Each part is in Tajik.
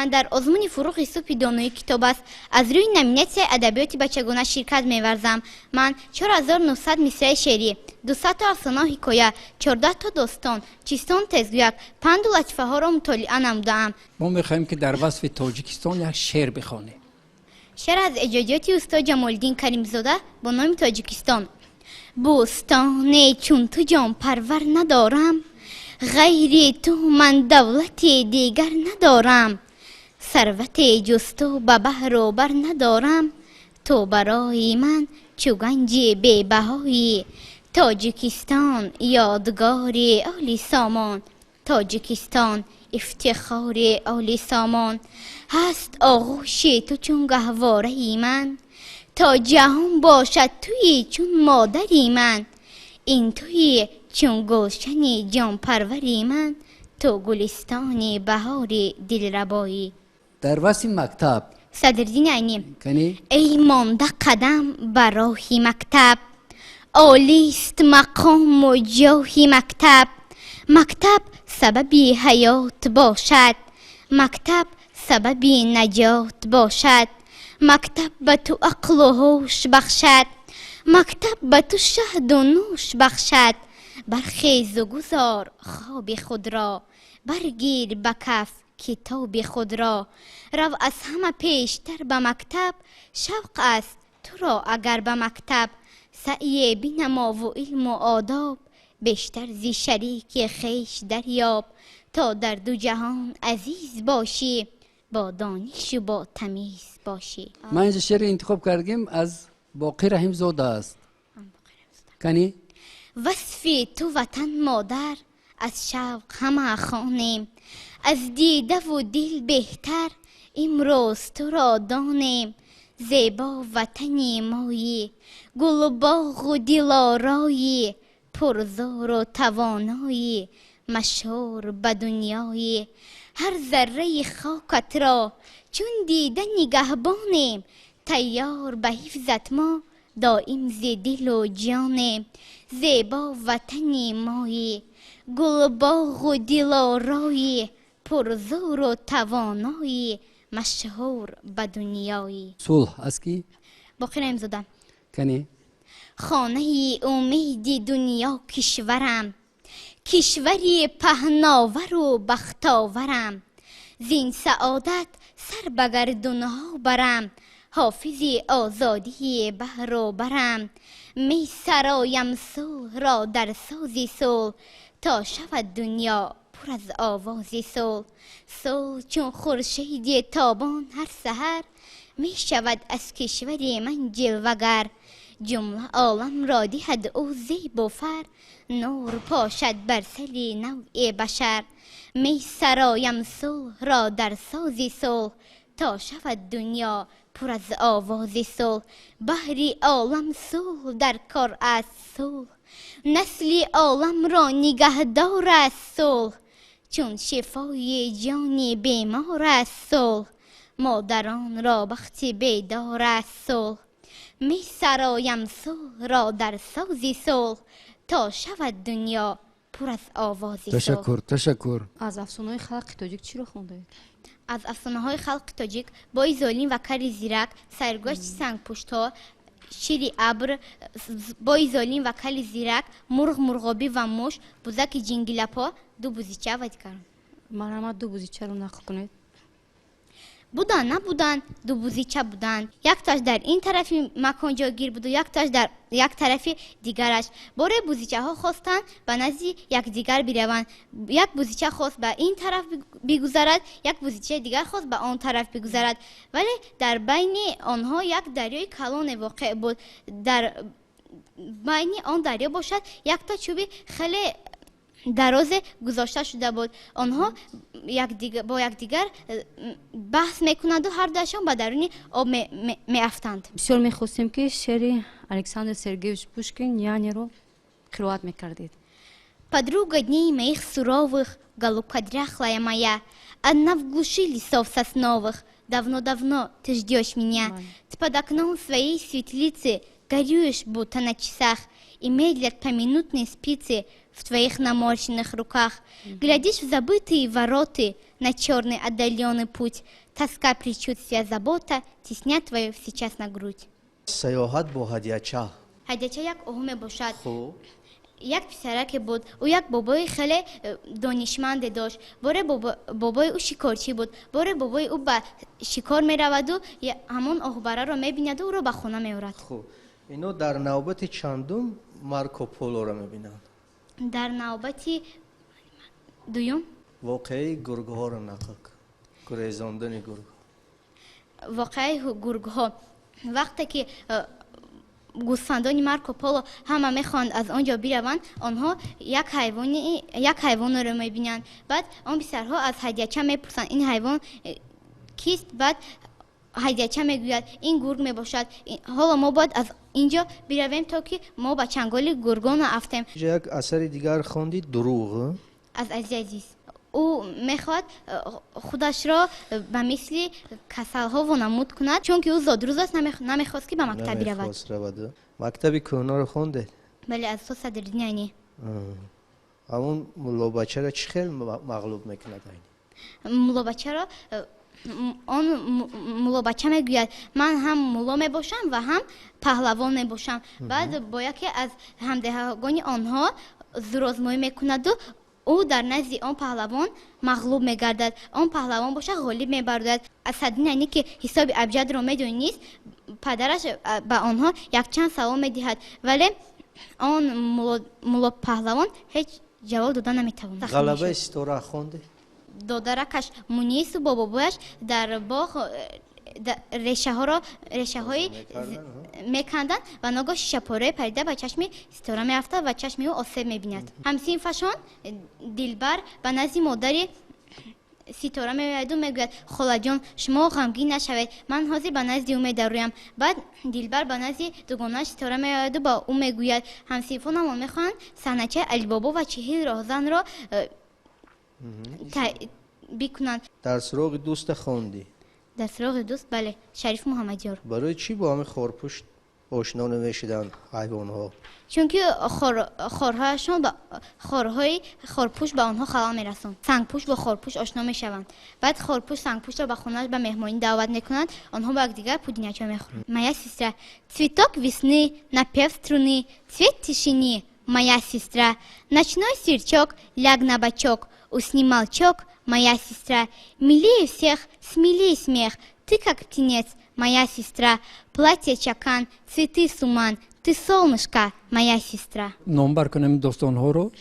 من در آزمون فروغ صبح دانایی کتاب است از روی نامیناسیای ادبیات بچگانه شرکت می‌ورزم. من 4900 مصرع شعری، 200 تا افسانه و حکایه، 14 تا داستان، 600 تزویق، 5 لطیفه ها را مطالعه نموده‌ام. ما می‌خوایم که در وصف تاجیکستان یک شعر بخوانی. شعر از اجازیات استاد جمال‌الدین کریم‌زاده با نام تاجیکستان. بوستان چون تو جان پرور ندارم، غیر تو من دولت دیگر ندارم، ثروت جز تو به بحر و بر ندارم، تو برای من چو گنج بی بهایی. تاجیکستان یادگار آل سامان، تاجیکستان افتخار آل سامان. هست آغوش تو چون گهواره من، تا جهان باشد توی چون مادری من. این توی چون گلشن جان پروری من، تو گلستان بهار دلربایی. در وصف مکتب صدرالدین عینی. کنی؟ ای مانده قدم بر راه مکتب، عالیست مقام و جاه مکتب. مکتب سببی حیات باشد، مکتب سببی نجات باشد. مکتب به تو عقل و هوش بخشد، مکتب به تو شهد و نوش بخشد. برخیز و گذار خواب خود را، برگیر به کف کتاب خود را. رو از همه پیشتر به مکتب، شوق است تو را اگر به مکتب. سعی بنما و علم و آداب، بیشتر زی شریک خویش دریاب. تا در دو جهان عزیز باشی، با دانش و با تمیز باشی. ما اینجا شعر انتخاب کردیم از باقی رحیم زاده است. کنی؟ وصف تو وطن مادر، از شوق همه خوانیم. از دیده و دل بهتر امروز تو را دانیم. زیبا وطنی مایی، گل و باغ و دلارایی، پرزور و توانایی، مشهور به دنیایی. هر ذره خاکت را چون دیده نگهبانیم، تیار به حفظت ما دائم ز دل و جانیم. زیبا وطنی مایی، گل و باغ و دلارایی، پرزور و توانایی، مشهور به دنیایی. صلح از کی؟ باقی رحیم زاده. کنی؟ خانه امید دنیا کشورم، کشوری پهناور و بختاورم. زین سعادت سر به گردونها برم، حافظی آزادی بحر و برم. می سرایم صلح را در سازی صلح، تا شود دنیا پر از آوازی صلح. صلح چون خورشید تابان هر سحر، می شود از کشور من جلوگر. جمله عالم را دهد او زیب و فر، نور پاشد بر سر نوع بشر. می سرایم صلح را در سازی صلح، تا شود دنیا پر از آوازی صلح. بحری عالم صلح در کار است صلح، نسلی عالم را نگهدار است صلح. چون شفای جان بیمار است صلح، مادران را بخت بیدار است صلح. می سرایم صلح را در سازی صلح، تا شود دنیا پر از آوازی صلح. تشکر تشکر. از افسانه‌های خلق تاجیک چی رو خونده؟ از افسانه های خلق تاجیک بای زالین و کری زیرک، سرگشت سنگ پشت ها، شیر ابر، بای زالین و کلی زیرک، مرغ مرغابی و موش، بوزک جنگلپا، دو بوزیچه و دیگر. مرحمت دو بوزیچه رو نقل کنید. بودن نبودن، دو بوزیچه بودن. یک تاش در این طرفی مکان جاگیر بود و یک تاش در یک طرفی دیگرش. باره بوزیچه ها خواستن به نزد یک دیگر بروند. یک بوزیچه خواست به این طرف بگذرد، یک بوزیچه دیگر خواست به آن طرف بگذرد، ولی در بین آنها یک دریای کلان واقع بود. در بین آن دریا باشد یک تا چوبی خیلی دراز گذاشته شده بود. آنها با یکدیگر بحث میکنند و هر دوشان به درون آب میافتند. بسیار میخواستیم که شعر الکساندر سرگیویچ پوشکین یعنی رو قرائت میکردید. Подруга дней моих суровых, голубка дряхлая моя, одна в глуши лесов сосновых, давно-давно ты ждешь меня. Ты под окном своей светлицы горюешь, будто на часах, и медлят поминутные спицы в твоих наморщенных руках. Глядишь в забытые вороты, на черный отдаленный путь. Тоска, предчувствия, забота теснят твою сейчас на грудь. سیاحت با هدیه‌چه هدیچه یک اهم باشد. خب یک پسرک بود. او یک بابای خیلی دانشمند داشت. باره بابای او شکارچی بود. باره بابای او به شکار می رود و همون اخباره رو می بیند و او رو به خونه می آورد. خب اینو در نوبت چندم مارکوپولو رو میبینن در نوبتی دوم واقعی گرگ ها رو نقل گریزاندن گرگ واقعی گرگ ها وقتی که گوسفندان مارکوپولو همه میخواند از آنجا بیروند آنها یک حیوان رو میبینند بعد آن پسرها از هدیهچه میپرسند این حیوان کیست بعد هدیهچه میگوید این گرگ میباشد حالا ما باید از اینجا برویم تا که ما به چنگال گرگان رفتیم اینجا یک اثر دیگر خوندید دروغ از عزیز او میخواد خودش را به مثل کسلها وانمود کند چون که او زادروز است نمیخواست که به مکتب رود مکتبی کونا رو خونده بله از تو صدرالدین همون ملا بچه را چی خیلی مغلوب میکند مولا بچه را آن مولا بچه میگوید من هم مولا میباشم و هم پهلوان میباشم بعد باید که از همدهگان آنها زورآزمایی میکند و او در نزد آن پهلوان مغلوب میگردد آن پهلوان باشه غالب میبردد اسدالدین اینی که حساب ابجد را میدونید پدرش به آنها یک چند سوال میدهد ولی آن مولا پهلوان هیچ جواب دادن نمیتواند غلبه استوره خونده دادرکش مونیس و بابایش در باغ ریشه های میکندن و ناگاه شیشه پاره پریده به چشم ستاره میافته و چشم او آسیب میبیند همسینفشان دلبر به نزد مادر ستاره میآید و میگوید خاله جان شما غمگین نشوید من حاضر به نزد او میدرویم بعد دلبر به نزد دوگانه‌اش ستاره میآید و با او میگوید همسینفان هم میخواهند صحنه‌چه علی بابا و 40 راهزن را بکنند در سراغ دوست خوندی در سراغ دوست بله شریف محمدیار برای چی با همه خورپوشت آشنا نمیشدن حیوان ها چون که خورهای خورپوش به آنها خبر میرسند سنگپوش با خورپوش آشنا میشوند بعد خورپوش سنگپوش را به خونه‌اش به مهمانی دعوت میکنند آنها با یکدیگر پودینگچه میخورند моя сестра цветок весны напев струны цвет тишины моя сестра ночной сверчок ляг на бочок усни молчок моя сестра милее всех смелее смех ты как птенец моя сестра платье чакан цветы суман ты солнышко моя сестра نامبر کنیم داستان ها رو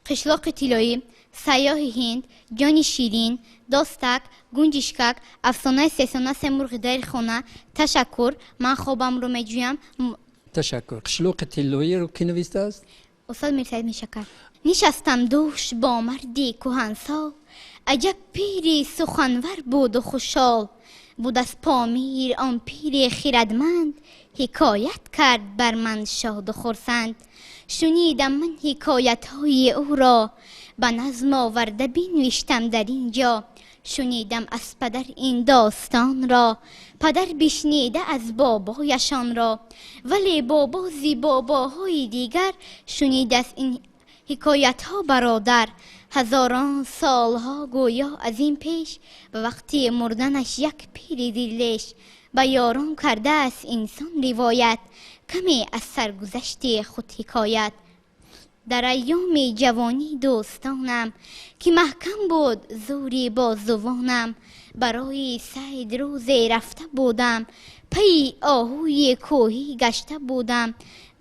قشلاق طلایی سیاه هند جان شیرین داستک گنجشکک افسانه 33 مرغ در خانه تشکر من خوابم رو میجویم تشکر قشلوق طلایی رو کی نوشته است استاد میرسید میشکر نشستم دوش با مردی کهنسال عجب پیری سخنور بود و خوشحال بود از پامیر آن پیر خردمند حکایت کرد بر من شاد و خرسند شنیدم من حکایت های او را به نظم آورده بنوشتم در اینجا شنیدم از پدر این داستان را پدر بشنیده از بابایشان را ولی بابا زی باباهای دیگر شنیده از این حکایت ها برادر هزاران سالها گویا از این پیش به وقتی مردنش یک پیر دلش به یاران کرده است انسان روایت کمی از سرگذشت خود حکایت در ایام جوانی دوستانم که محکم بود زوری با زبانم برای صید روزی رفته بودم پی آهوی کوهی گشته بودم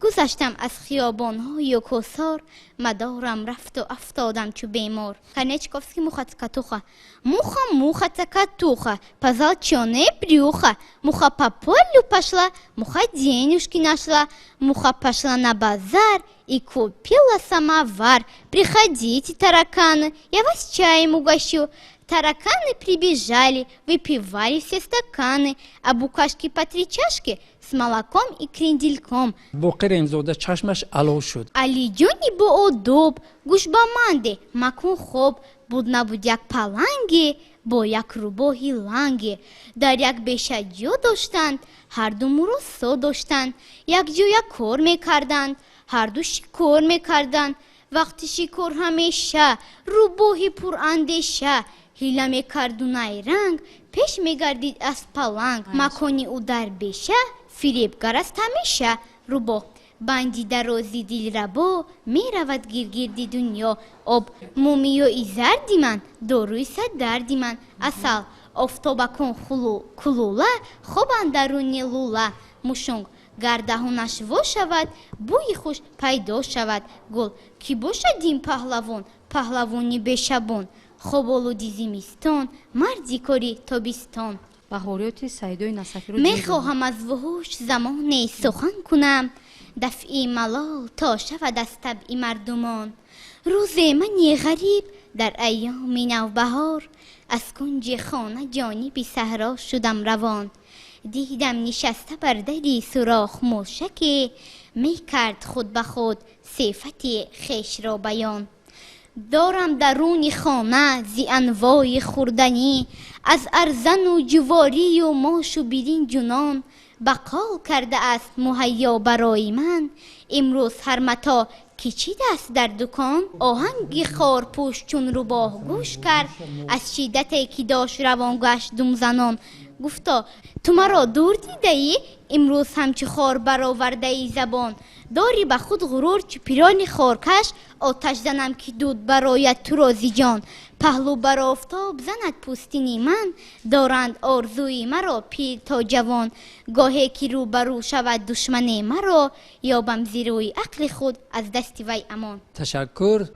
گذشتم از خیابان‌های کوسار مدارم رفت و افتادم چو بیمار Конечковский муха-цкатуха муха-муха-цкатуха позвал чёрное брюхо муха по полю пошла муха денежки нашла муха пошла на базар и купила самовар приходите тараканы я вас чаем угощу тараканы прибежали выпивали все стаканы а букашки по 3 чашки с молоком и крендельком. باقر امزاده چشمش علو شد علی جونی با ادب گوش با منده مکن خوب بود نبود یک پلنگی با یک روباهی لنگ در یک بیشه جا داشتند، هر دو مراسا داشتند، یک جا یک کار میکردند، هر دو شکار میکردند. وقتی شکار همیشه روباهی پر اندیشه، حیله میکرد و نیرنگ پیش میگردید از پلنگ. مکانی او در بیشه فریبگر است همیشه، روباه بندی درازی دل ربا می رود گیر دنیا. آب مومی و زردی من، داروی صد دردی من، اصل آفتاب کن کلوله خوب اندرونی لوله. مشنگ گردهانش وا شود، بوی خوش پیدا شود. گل کی باشد این پهلوان، پهلوانی بشبان. خوب آلودی زمستان، مردی کاری تابستان. بهاریات سعیدای نصفی رو میخواهم از وحوش زمانی سخن کنم، دفعی ملال تا شود از طبع مردمان. روز منی غریب در ایام نوبهار، از کنج خانه جانبی صحرا شدم روان. دیدم نشسته بر دری سوراخ موشکی، میکرد خود به خود صفت خویش را بیان. دارم درون خانه زی انواع خوردنی، از ارزن و جواری و ماش و برنج و نان. بقال کرده است مهیا برای من، امروز هر متا که چی دست در دکان. آهنگ خارپوش چون روباه گوش کرد، از شدت که داشت روان گشت دم زنان. گفتا تو مرا دور دیده ای، امروز همچو خار برآورده ای زبان. داری به خود غرور چو پیران خارکش، آتش زنم که دود برایت تو را ز جان. پهلو بر آفتاب زند پوستینی من، دارند آرزوی مرا پیر تا جوان. گاهی که رو برو شود دشمن مرا، یابم زی روی عقل خود از دست وی امان. تشکر.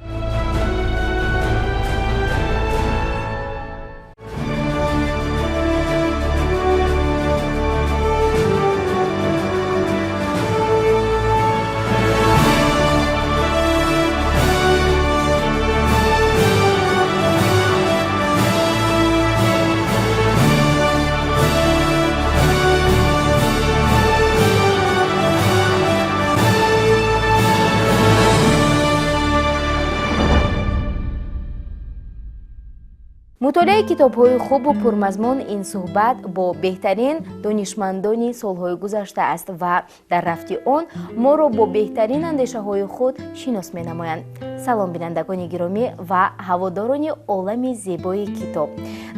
مطالعه کتاب‌های خوب و پرمضمون این صحبت با بهترین دانشمندان سال‌های گذشته است و در رفت آن ما را با بهترین اندیشه‌های خود شناس می‌نمایند. سلام بینندگان گرامی و هواداران عالم زیبای کتاب.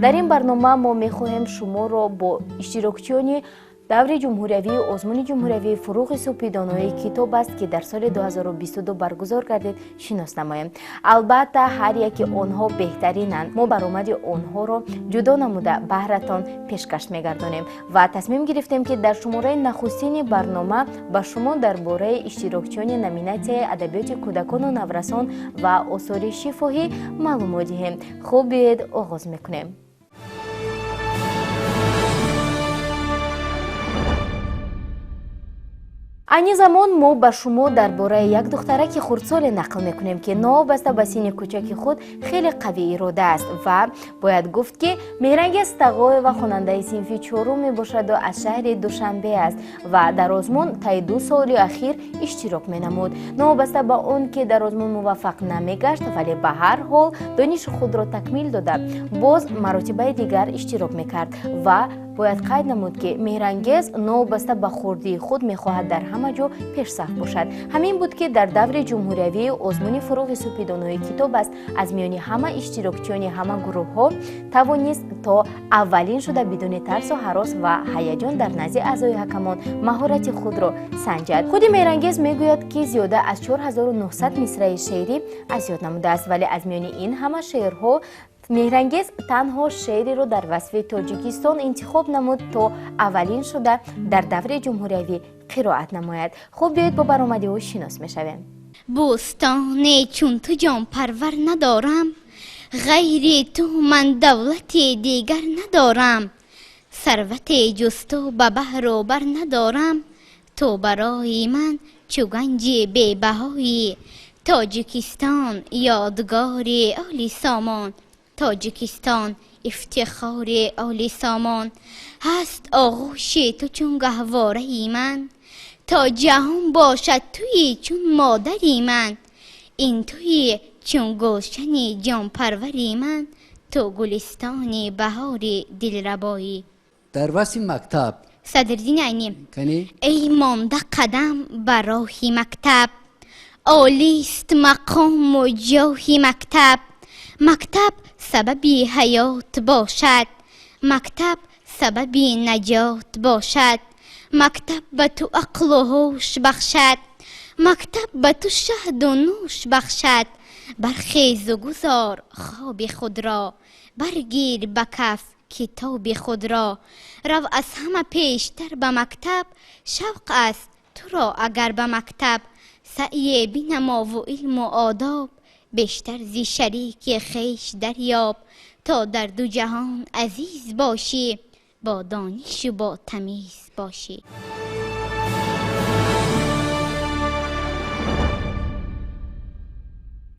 در این برنامه ما می‌خواهیم شما را با اشتراکچیان دور جمهوری آزمون جمهوری فروغ سپیدان‌های کتاب است که در سال 2022 برگزار گردید شناس نماییم. البته هر یک آنها بهترینند. ما برآمد آنها را جدا نموده بهرتان پیشکش می‌گردانیم و تصمیم گرفتیم که در شماره نخستین برنامه به شما درباره اشتراکچیان نامیناتی ادبیات کودکان و نورسان و آثار شفاهی معلومات دهیم. خوب بیایید آغاز می‌کنیم. این زمان ما به شما درباره یک دخترک خردسال نقل میکنیم که نابسته به سن کوچک خود خیلی قوی اراده است و باید گفت که مهرنگز تقای و خواننده صنف چهارم می باشد و از شهر دوشنبه است و در آزمون طی 2 سال اخیر اشتراک می نمود. نابسته به اون که در آزمون موفق نمیگشت ولی به هر حال دانش خود را تکمیل داده باز مراتب دیگر اشتراک میکرد و باید قید نمود که مهرنگز نابسته به خردی خود میخواهد در همه جا پیش صف باشد. همین بود که در دور جمهوری آزمون فروغ سپیدان‌های کتاب است از میان همه اشتراکچیان همه گروه ها توانست تا اولین شده بدون ترس و هراس و هیجان در نزد اعضای حکمان مهارت خود را سنجد. خود مهرنگز میگوید که زیاده از 4900 مصرع شعری از یاد نموده است ولی از میان این همه شعرها مهرنگز تنها شعری را در وصف تاجیکستان انتخاب نمود تا اولین شده در دور جمهوری قرائت نماید. خوب بیایید با برآمده او شناس میشویم. بوستان چون تو جان پرور ندارم، غیر تو من دولت دیگر ندارم. ثروت جز تو به بحر و بر ندارم، تو برای من چو گنج بی بهایی. تاجیکستان یادگار عالی سامان، تاجیکستان افتخار عالی سامان. هست آغوش تو چون گهواره من، تا جهان باشد توی چون مادری من. این توی چون گلشن جان پروری من، تو گلستان بهار دلربایی. در وصف مکتب صدرالدین عینی. کنی ای مانده قدم بر راهی مکتب، عالیست مقام و جاهی مکتب. مکتب سببی حیات باشد، مکتب سببی نجات باشد. مکتب به تو عقل و هوش بخشد، مکتب به تو شهد و نوش بخشد. برخیز و گذار خواب خود را، برگیر به کف کتاب خود را. رو از همه پیشتر به مکتب، شوق است تو را اگر به مکتب. سعی بینما و علم و آداب، بیشتر زی شریک خیش دریاب. تا در دو جهان عزیز باشی، با دانش و با تمیز باشی.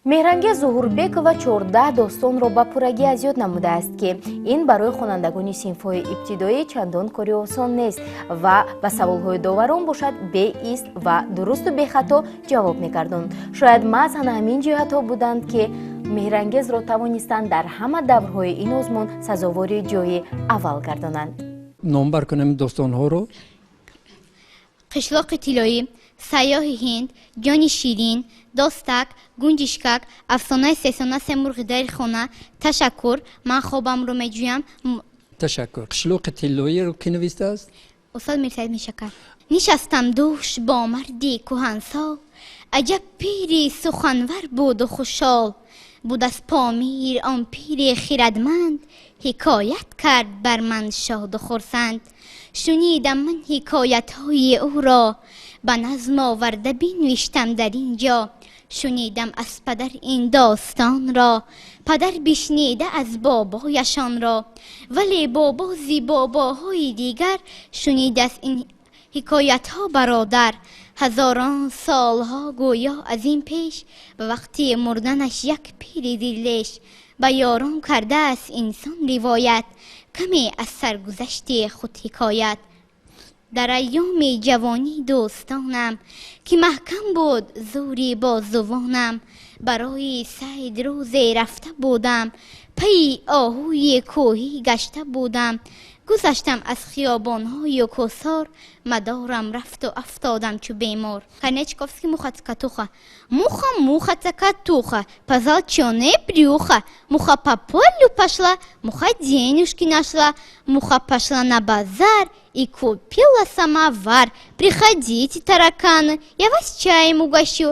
меҳранги зуҳурбекова 14 достонро ба пуррагӣ аз ёд намуда аст ки ин барои хонандагони синфҳои ибтидоӣ чандон кори осон нест ва ба саволҳои доварон бошад беист ва дурусту бехато ҷавоб мегардонд. шояд маҳз ана ҳамин ҷиҳатҳо буданд ки меҳрангезро тавонистанд дар ҳама даврҳои ин озмун сазовори ҷои аввал гардонанд. номбар кунем достонҳоро. قشلاق طلایی، سیاه هند، جانی شیرین، داستک، گنجشکک، افسانه سه مرغ در خانه. تشکر، من خوابم رو میجویم. تشکر. قشلاق طلایی رو کی نوشته است؟ استاد میرسید میشکر. نشستم دوش با مردی کهنسال، عجب پیری سخنور بود و خوشحال. بود از پامیر آن پیر خردمند، حکایت کرد بر من شاد و خرسند. شنیدم من حکایت های او را، به نظم آورده بنوشتم در اینجا. شنیدم از پدر این داستان را، پدر بشنیده از بابایشان را. ولی بابا زی باباهای دیگر، شنیده از این حکایت ها برادر. هزاران سالها گویا از این پیش، به وقتی مردنش یک پیر دلش. به یاران کرده است انسان روایت، کمی از سرگذشت خود حکایت. در ایام جوانی دوستانم، که محکم بود زوری با زبانم. برای صید روزی رفته بودم، پی آهوی کوهی گشته بودم. گذشتم از خیابانهای و کوسار، مدارم رفت و افتادم چو بیمار. Конечковский муха-цкатуха. Муха-муха-цкатуха, позвал чёрное брюхо. Муха по полю пошла, муха денежки нашла. Муха пошла на базар и купила самовар. Приходите, тараканы, я вас чаем угощу.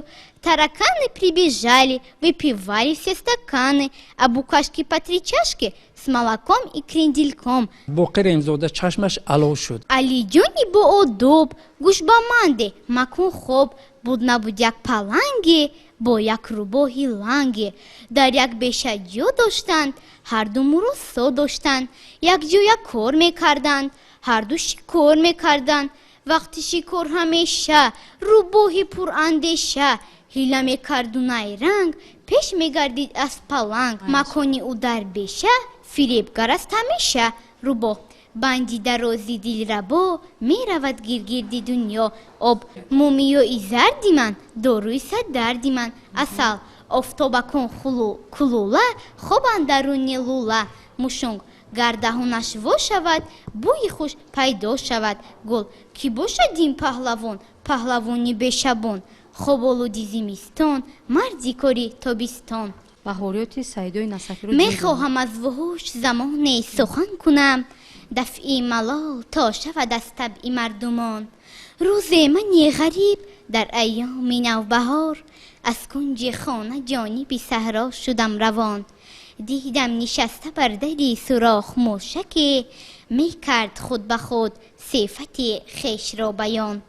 Тараканы прибежали, выпивали все стаканы, а букашки по 3 чашки с молоком и крендельком. باقر امزاده چشمش علاو شد. علی جونی با ادب، گوش با منده مکن خوب. بود نبود یک پلنگی با یک روباهی لنگی. در یک بیشه جو داشتند، هر دو مرسا داشتند. یک جو یک کار میکردند، هر دو شکار میکردند. وقتی شکار همیشه روباهی پر اندیشه. هیله میکرد و نیرنگ، پیش میگردید از پلنگ. مکانی او در بیشه، فریبگر است همیشه. روباه بندی درازی دل ربا، می رود گیر دنیا. آب مومیایی زردی من، داروی صد دردی من. اصل آفتاب کن کلوله، خوب اندرونی لوله. موشنگ گردهونش وا شود، بوی خوش پیدا شود. گل کی باشد این پهلوان، پهلوانی بشبان. خوب آلودی زمستان، مردی کاری تابستان. بهاریات سعیدای نسکی رو میخواهم از وحوش زمانی سخن کنم، دفعی ملال تا شود از طبع مردمان. روز من غریب در ایام نوبهار، از کنج خانه جانب صحرا شدم روان. دیدم نشسته بر دری سوراخ موشکی، میکرد خود به خود صفت خویش را بیان.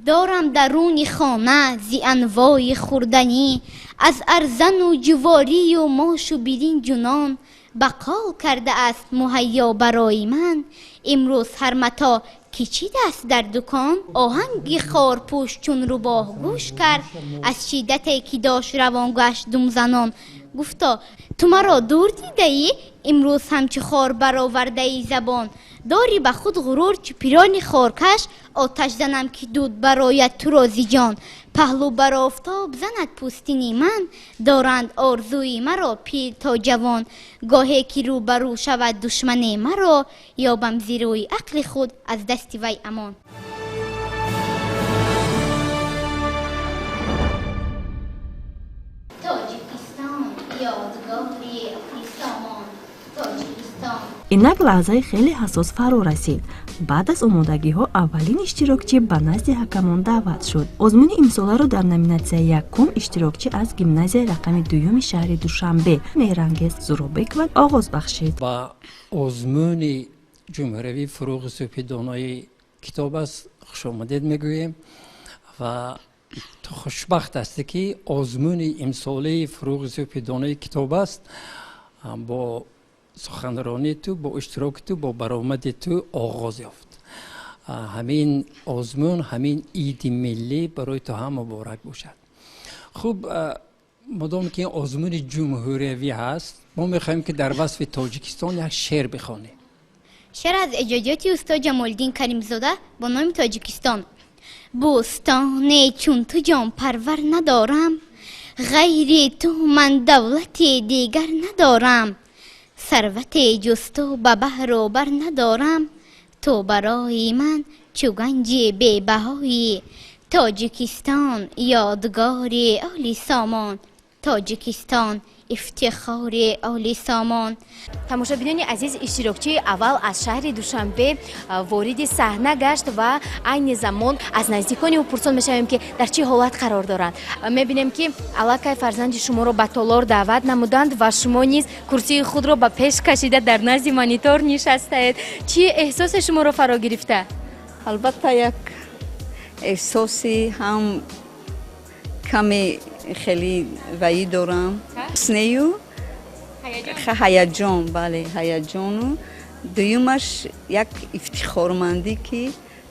دارم درون خانه زی انواع خوردنی، از ارزن و جواری و ماش و برنج و نان. بقال کرده است مهیا برای من، امروز هر متا کشیده است در دکان. آهنگ خارپوش چون روباه گوش کرد، از شدتی که داشت روان گشت دم زنان. گفتا تو مرا دور دیده ای؟ امروز همچو خار برآورده ای زبان. داری به خود غرور چو پیران خارکش، آتش زنم که دود برآید تو را ز جان. پهلو بر آفتاب زند پوستینی من، دارند آرزوی مرا پیر تا جوان. گاهی که رو بر رو شود دشمن مرا، یابم ز روی عقل خود از دست وی امان. تاجیکستان یادگاری سامان. تاجیکستان. инак лаҳзаи хеле ҳассос фаро расид. баъд аз омодагиҳо аввалин иштирокчӣ ба назди ҳакамон даъват шуд. озмуни имсоларо дар номинатсияи якум иштирокчӣ аз гимназияи рақами дуюми шаҳри душанбе меҳрангез зуробекова оғоз бахшид. ба озмуни ҷумҳуравии фуруғи субҳи донои китоб аст хушомадед мегӯем ва то хушбахт асте ки озмуни имсолаи фуруғи субҳи донои китоб аст бо суханронии ту, бо иштироки ту, бо баромади ту оғоз ёфт. ҳамин озмун, ҳамин иди миллӣ барои ту ҳам муборак бошад. хуб, модоме ки ин озмуни ҷумҳуриявӣ ҳаст, мо мехоҳем ки дар васфи тоҷикистон як шеър бихонем. شعر از اجازاتی استاد جمالدین کریمزاده با نام تاجیکستان. بوستان چون تو جان پرور ندارم، غیر تو من دولت دیگر ندارم. ثروت جز تو به بحر و بر ندارم، تو برای من چو گنج بی بهایی. تاجیکستان یادگار اهل سامان. تاجیکستان افتخار اهل سامان. тамошобинони азиз, иштирокчии аввал аз шаҳри душанбе вориди саҳна гашт ва айни замон аз наздикони ӯ пурсон мешавем ки дар чӣ ҳолат қарор доранд. мебинем ки аллакай фарзанди шуморо ба толор даъват намуданд ва шумо низ курсии худро ба пеш кашида дар назди монитор нишастаед. чӣ эҳсосе шуморо фаро гирифта? албатта як эҳсоси ҳам каме хеле ваӣ дорам. снею ҳаяҷон, бале, ҳаяҷону дуюмаш як ифтихормандӣ ки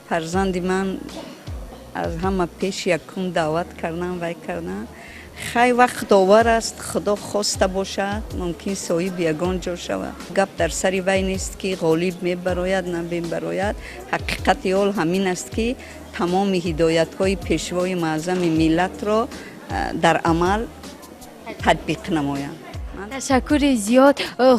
фарзанди ман аз ҳама пеш якум даъват кардан вай кардан. хай вақтовар аст, худо хоста бошад, мумкин соҳиби ягон ҷо шавад. гап дар сари вай нест ки ғолиб мебарояд на мебарояд. ҳақиқати ҳол ҳамин аст ки тамоми ҳидоятҳои пешвои маъзами миллатро дар амал татбиқ намоянд. ташаккури зиёд.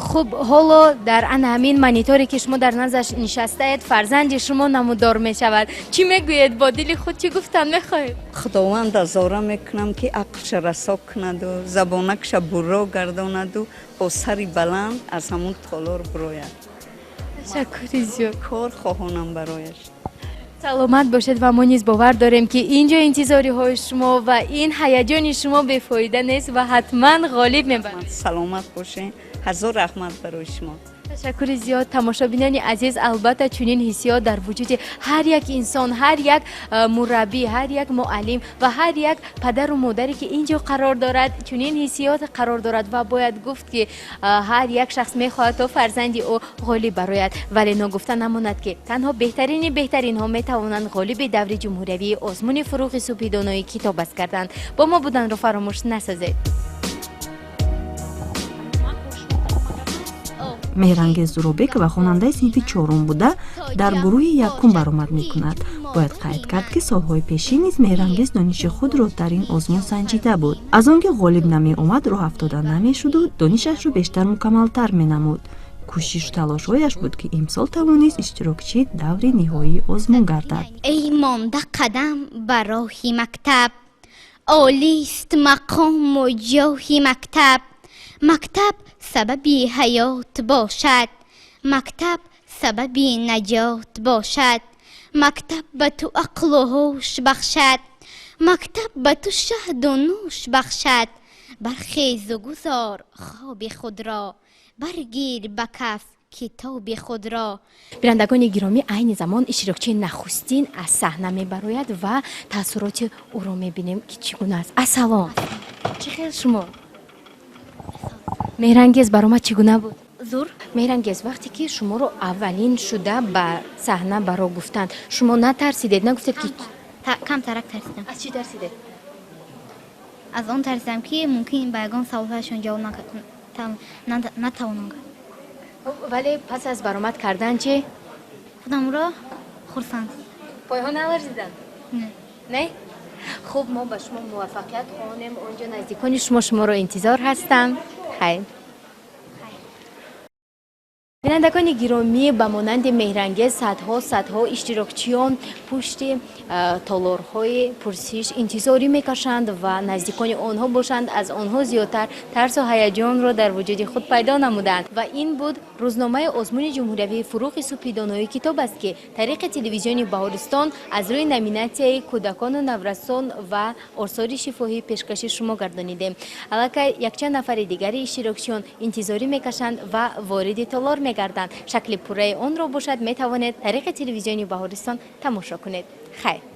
хуб, ҳоло дар ана ҳамин мониторе ки шумо дар наздаш нишастаед, фарзанди шумо намудор мешавад. чӣ мегӯед? бо дили худ чӣ гуфтан мехоҳед? худованд азора мекунам ки ақлша расо кунаду забонакша бурро гардонаду бо сари баланд аз ҳамун толор бирояд. ташаккури зиёд. кор хоҳонам барояш. саломат бошед ва мо низ бовар дорем ки инҷо интизориҳои шумо ва ин ҳаяҷони шумо бефоида нест ва ҳатман ғолиб мебарад. саломат бошед. ҳазор раҳмат барои шумо. ташаккури зиёд. тамошобинони азиз, албатта чунин ҳиссиёт дар вуҷуди ҳар як инсон, ҳар як мураббӣ, ҳар як муаллим ва ҳар як падару модаре ки ин ҷо қарор дорад, чунин ҳиссиёт қарор дорад ва бояд гуфт ки ҳар як шахс мехоҳад то фарзанди ӯ ғолиб барояд. вале ногуфта намонад ки танҳо беҳтарини беҳтаринҳо метавонанд ғолиби даври ҷумҳуриявии озмуни фуруғи субҳи донои китобас гарданд. бо мо буданро фаромӯш насозед. меҳрангез зуробекова хонандаи синфи чорум буда дар гурӯҳи якум баромад мекунад. бояд қайд кард ки солҳои пешин низ меҳрангез дониши худро дар ин озмун санҷида буд. аз он ки ғолиб намеомад, роҳ афтода намешуду донишашро бештар мукаммалтар менамуд. кӯшишу талошҳояш буд ки имсол тавонист иштирокчии даври ниҳоии озмун гардад. ای مانده قدم بر راه مکتب، عالیست مقام و جاه مکتب. مکتب سببی حیات باشد، مکتب سببی نجات باشد. مکتب به تو عقل و هوش بخشد، مکتب به تو شهد و نوش بخشد. برخیز و گذار خواب خود را، برگیر به کف کتاب خود را. бирандагони гиромӣ, айни замон иштирокчии нахустин аз саҳна мебарояд ва таъссуроти ӯро мебинем ки чӣ гуна аст. ассалом. чӣ хел шумо? меҳрангез баромад чӣ гуна буд? زور меҳрангез, вақте ки шуморо аввалин шуда ба саҳна баро гуфтанд, шумо натарсидед? нагуфтед ки کم ترک ترسیدم. аз чӣ тарсидед? аз он тарсидам ки мумкин ба ягон саволҳояшон ҷавоб натавонам кард. вале пас аз баромад кардан чӣ? худамро хурсанд. пойҳоналарзидан? Не. не? хуб, мо ба шумо муваффақият хоҳонем. онҷо наздикони шуморо интизор ҳастам. хайр. бинандагони гиромӣ, ба монанди меҳрангез садҳо иштирокчиён пушти толорҳои пурсиш интизорӣ мекашанд ва наздикони онҳо бошанд. аз онҳо зиёдтар тарсу ҳаяҷонро дар вуҷуди худ пайдо намуданд. ва ин буд рӯзномаи озмуни ҷумҳуриявии фурӯғи субҳи доноӣ китоб аст ки тариқи телевизиони Баҳористон аз рӯи номинатсияи кӯдакону наврасон ва осори шифоҳӣ пешкаши шумо гардонидем. аллакай якчанд нафари дигари иштирокчиён интизорӣ мекашанд ва вориди толор мегарданд. шакли пурраи онро бошад метавонед тариқи телевизиони Баҳористон тамошо кунед. хайр.